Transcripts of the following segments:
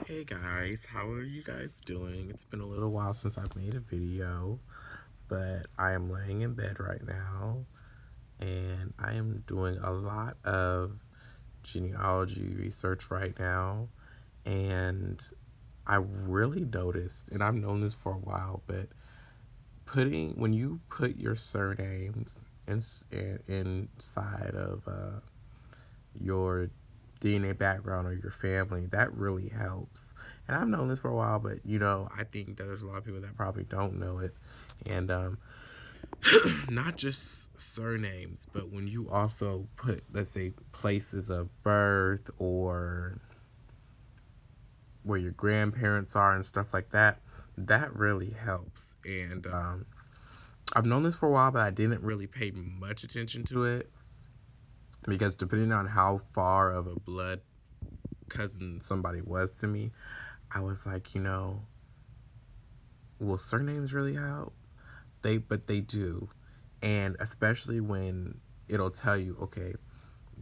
Hey guys, how are you guys doing? It's been a little while since I've made a video, but I am laying in bed right now and I am doing a lot of genealogy research right now. And I really noticed, and I've known this for a while, but when you put your surnames inside of your DNA background or your family, that really helps. And I've known this for a while, but I think that there's a lot of people that probably don't know it. And not just surnames, but when you also put, let's say, places of birth or where your grandparents are and stuff like that, that really helps. And I've known this for a while, but I didn't really pay much attention to it because depending on how far of a blood cousin somebody was to me, I was like, will surnames really help? But they do. And especially when it'll tell you, okay,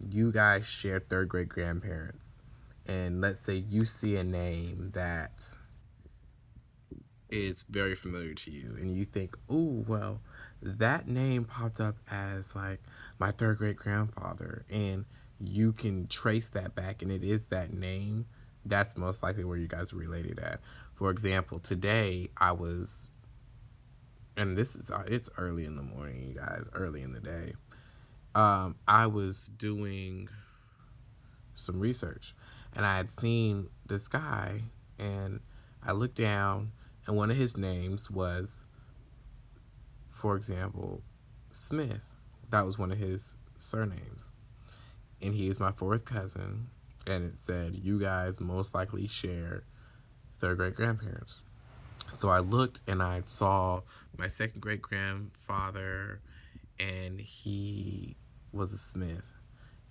you guys share third great grandparents. And let's say you see a name that is very familiar to you and you think, oh, well, that name popped up as like my third great grandfather, and you can trace that back and it is that name. That's most likely where you guys are related at. For example, today I was, and it's early in the morning, you guys, early in the day. I was doing some research and I had seen this guy, and I looked down and one of his names was, for example, Smith. That was one of his surnames. And he is my fourth cousin, and it said, you guys most likely share third great grandparents. So I looked and I saw my second great grandfather, and he was a Smith.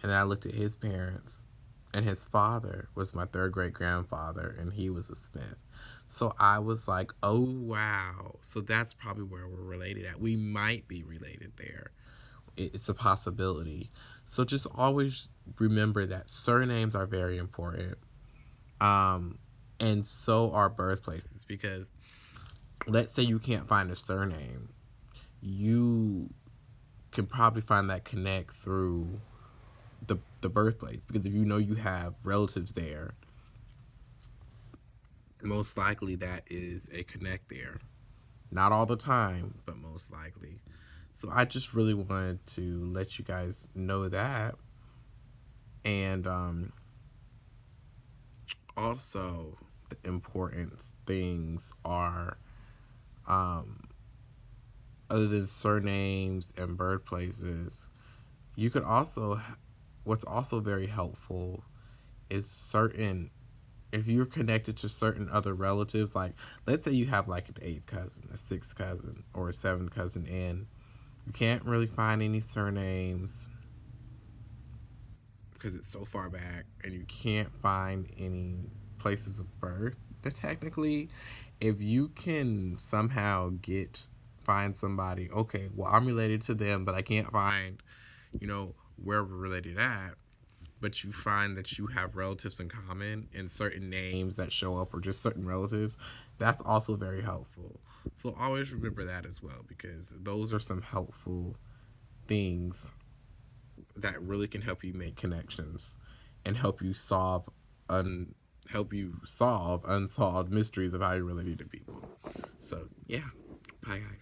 And then I looked at his parents, and his father was my third great grandfather, and he was a Smith. So I was like, oh wow. So that's probably where we're related at. We might be related there. It's a possibility. So just always remember that surnames are very important. And so are birthplaces, because let's say you can't find a surname, you can probably find that connect through the birthplace, because if you know you have relatives there, most likely that is a connect there. Not all the time, but most likely. So I just really wanted to let you guys know that. And also, the important things are, um, other than surnames and birthplaces, you could also, what's also very helpful is certain, if you're connected to certain other relatives, like let's say you have like an eighth cousin, a sixth cousin, or a seventh cousin, and you can't really find any surnames because it's so far back, and you can't find any places of birth. But technically, if you can somehow find somebody, okay, well, I'm related to them, but I can't find, where we're related at, but you find that you have relatives in common and certain names that show up, or just certain relatives, that's also very helpful. So always remember that as well, because those are some helpful things that really can help you make connections and help you solve unsolved mysteries of how you're related to people. So yeah, bye guys.